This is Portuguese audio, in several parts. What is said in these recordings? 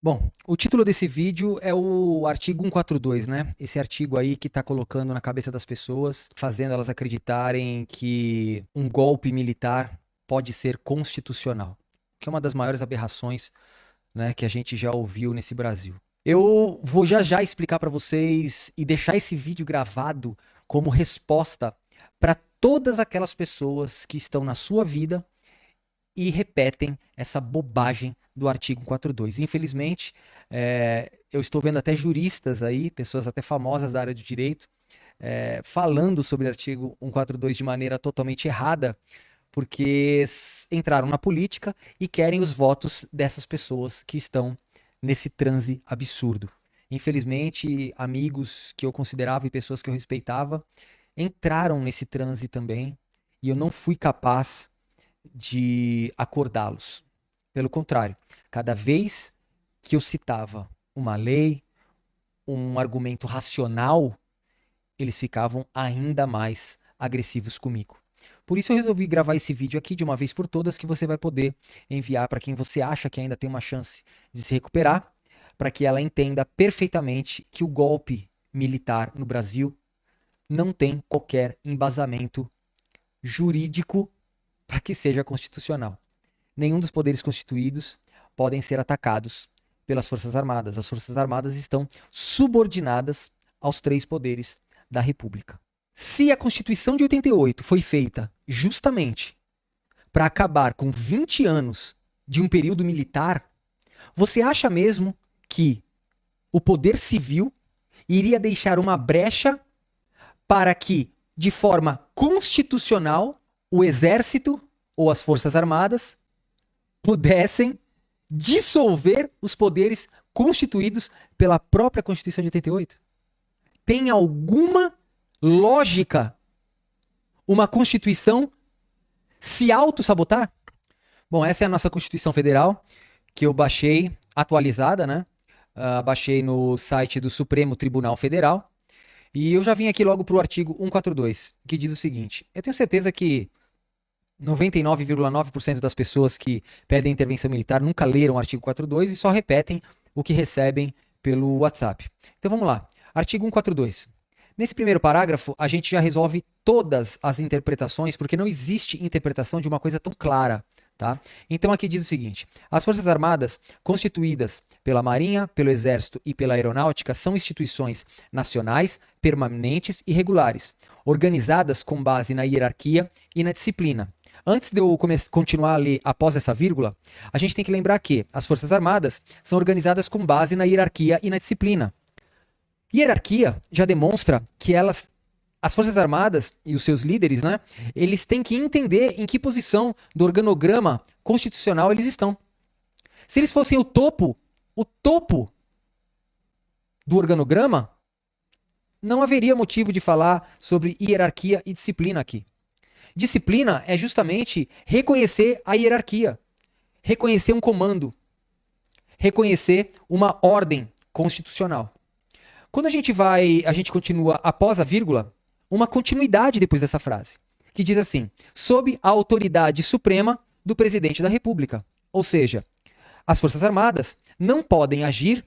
Bom, o título desse vídeo é o artigo 142, né? Esse artigo aí que tá colocando na cabeça das pessoas, fazendo elas acreditarem que um golpe militar pode ser constitucional, que é uma das maiores aberrações, né, que a gente já ouviu nesse Brasil. Eu vou já já explicar para vocês e deixar esse vídeo gravado como resposta para todas aquelas pessoas que estão na sua vida e repetem essa bobagem do artigo 142. Infelizmente, eu estou vendo até juristas aí, pessoas até famosas da área de direito, falando sobre o artigo 142 de maneira totalmente errada, porque entraram na política e querem os votos dessas pessoas que estão nesse transe absurdo. Infelizmente, amigos que eu considerava e pessoas que eu respeitava entraram nesse transe também, e eu não fui capaz de acordá-los. Pelo contrário, cada vez que eu citava uma lei, um argumento racional, eles ficavam ainda mais agressivos comigo. Por isso eu resolvi gravar esse vídeo aqui de uma vez por todas, que você vai poder enviar para quem você acha que ainda tem uma chance de se recuperar, para que ela entenda perfeitamente que o golpe militar no Brasil não tem qualquer embasamento jurídico para que seja constitucional. Nenhum dos poderes constituídos podem ser atacados pelas Forças Armadas. As Forças Armadas estão subordinadas aos três poderes da República. Se a Constituição de 88 foi feita justamente para acabar com 20 anos de um período militar, você acha mesmo que o poder civil iria deixar uma brecha para que, de forma constitucional, o Exército ou as Forças Armadas pudessem dissolver os poderes constituídos pela própria Constituição de 88? Tem alguma lógica uma Constituição se auto-sabotar? Bom, essa é a nossa Constituição Federal, que eu baixei atualizada, né? Baixei no site do Supremo Tribunal Federal. E eu já vim aqui logo para o artigo 142, que diz o seguinte: eu tenho certeza que 99,9% das pessoas que pedem intervenção militar nunca leram o artigo 42 e só repetem o que recebem pelo WhatsApp. Então vamos lá. Artigo 142. Nesse primeiro parágrafo, a gente já resolve todas as interpretações, porque não existe interpretação de uma coisa tão clara. Tá? Então aqui diz o seguinte: as Forças Armadas, constituídas pela Marinha, pelo Exército e pela Aeronáutica, são instituições nacionais, permanentes e regulares, organizadas com base na hierarquia e na disciplina. Antes de eu continuar a ler após essa vírgula, a gente tem que lembrar que as Forças Armadas são organizadas com base na hierarquia e na disciplina. Hierarquia já demonstra que as Forças Armadas e os seus líderes, né, eles têm que entender em que posição do organograma constitucional eles estão. Se eles fossem o topo do organograma, não haveria motivo de falar sobre hierarquia e disciplina aqui. Disciplina é justamente reconhecer a hierarquia, reconhecer um comando, reconhecer uma ordem constitucional. Quando a gente continua após a vírgula, uma continuidade depois dessa frase, que diz assim: sob a autoridade suprema do presidente da República. Ou seja, as Forças Armadas não podem agir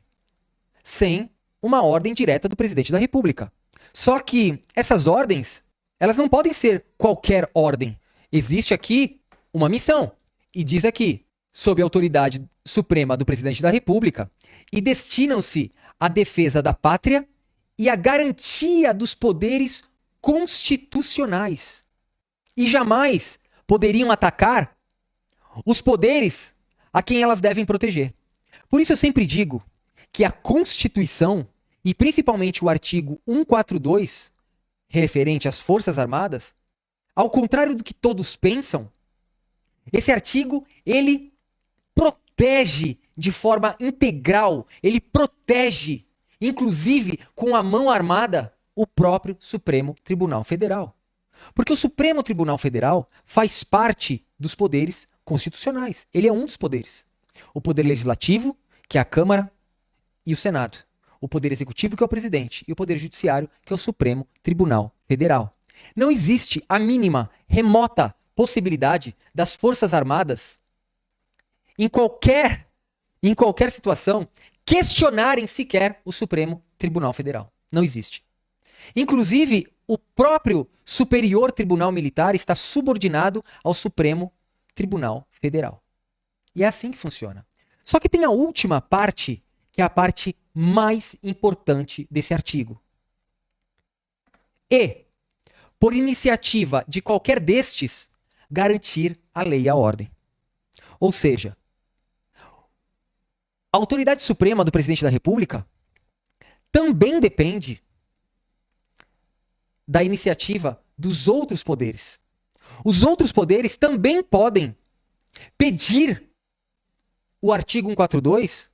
sem uma ordem direta do presidente da República. Só que essas ordens, elas não podem ser qualquer ordem. Existe aqui uma missão. E diz aqui: sob a autoridade suprema do presidente da República, e destinam-se à defesa da pátria e à garantia dos poderes constitucionais. E jamais poderiam atacar os poderes a quem elas devem proteger. Por isso eu sempre digo que a Constituição, e principalmente o artigo 142, referente às Forças Armadas, ao contrário do que todos pensam, esse artigo, ele protege de forma integral, ele protege, inclusive com a mão armada, o próprio Supremo Tribunal Federal. Porque o Supremo Tribunal Federal faz parte dos poderes constitucionais. Ele é um dos poderes. O poder legislativo, que é a Câmara e o Senado. O poder executivo, que é o presidente. E o poder judiciário, que é o Supremo Tribunal Federal. Não existe a mínima, remota possibilidade das Forças Armadas, em qualquer em qualquer situação, questionarem sequer o Supremo Tribunal Federal. Não existe. Inclusive, o próprio Superior Tribunal Militar está subordinado ao Supremo Tribunal Federal. E é assim que funciona. Só que tem a última parte, que é a parte mais importante desse artigo. E, por iniciativa de qualquer destes, garantir a lei e a ordem. Ou seja, a autoridade suprema do presidente da República também depende da iniciativa dos outros poderes. Os outros poderes também podem pedir o artigo 142,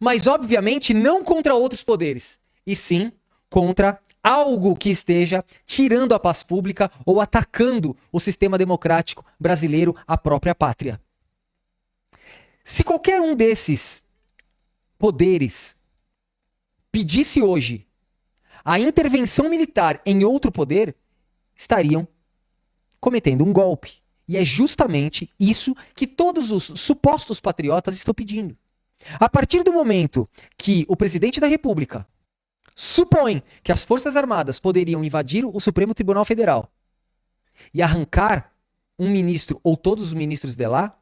mas obviamente não contra outros poderes, e sim contra algo que esteja tirando a paz pública ou atacando o sistema democrático brasileiro, a própria pátria. Se qualquer um desses poderes pedisse hoje a intervenção militar em outro poder, estariam cometendo um golpe. E é justamente isso que todos os supostos patriotas estão pedindo. A partir do momento que o presidente da República supõe que as Forças Armadas poderiam invadir o Supremo Tribunal Federal e arrancar um ministro ou todos os ministros de lá,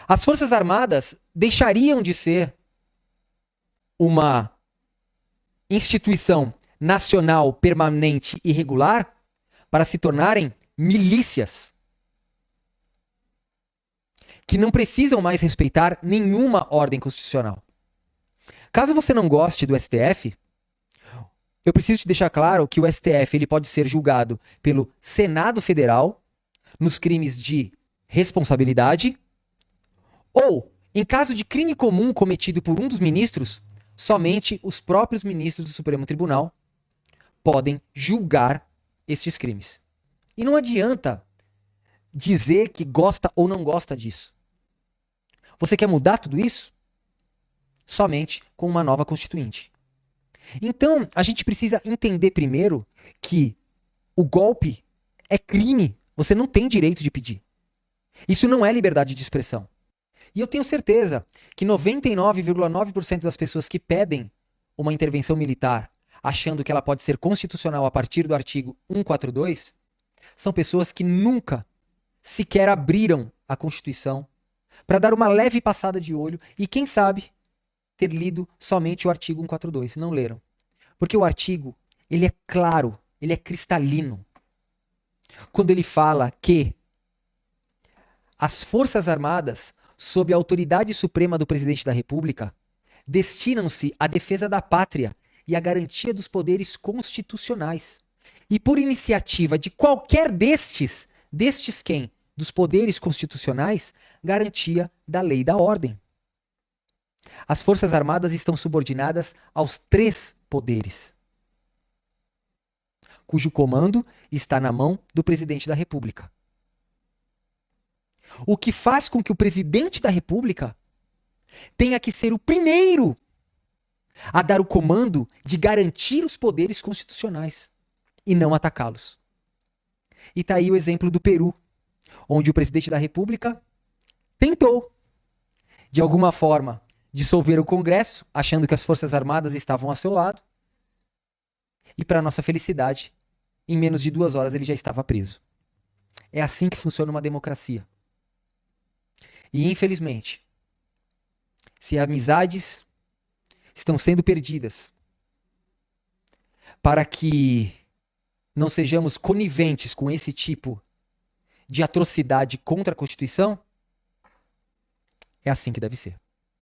as Forças Armadas deixariam de ser uma instituição nacional permanente e regular para se tornarem milícias que não precisam mais respeitar nenhuma ordem constitucional. Caso você não goste do STF, eu preciso te deixar claro que o STF ele pode ser julgado pelo Senado Federal nos crimes de responsabilidade ou, em caso de crime comum cometido por um dos ministros, somente os próprios ministros do Supremo Tribunal podem julgar estes crimes. E não adianta dizer que gosta ou não gosta disso. Você quer mudar tudo isso? Somente com uma nova Constituinte. Então, a gente precisa entender primeiro que o golpe é crime. Você não tem direito de pedir. Isso não é liberdade de expressão. E eu tenho certeza que 99,9% das pessoas que pedem uma intervenção militar, achando que ela pode ser constitucional a partir do artigo 142, são pessoas que nunca sequer abriram a Constituição para dar uma leve passada de olho e, quem sabe, ter lido somente o artigo 142. Não leram. Porque o artigo, ele é claro, ele é cristalino. Quando ele fala que as Forças Armadas, sob a autoridade suprema do presidente da República, destinam-se à defesa da pátria e à garantia dos poderes constitucionais. E por iniciativa de qualquer destes quem? Dos poderes constitucionais, garantia da lei e da ordem. As Forças Armadas estão subordinadas aos 3 poderes, cujo comando está na mão do presidente da República. O que faz com que o presidente da República tenha que ser o primeiro a dar o comando de garantir os poderes constitucionais e não atacá-los. E tá aí o exemplo do Peru, onde o presidente da República tentou, de alguma forma, dissolver o Congresso, achando que as Forças Armadas estavam a seu lado. E, para nossa felicidade, em menos de 2 horas ele já estava preso. É assim que funciona uma democracia. E, infelizmente, se amizades estão sendo perdidas para que não sejamos coniventes com esse tipo de atrocidade contra a Constituição, é assim que deve ser.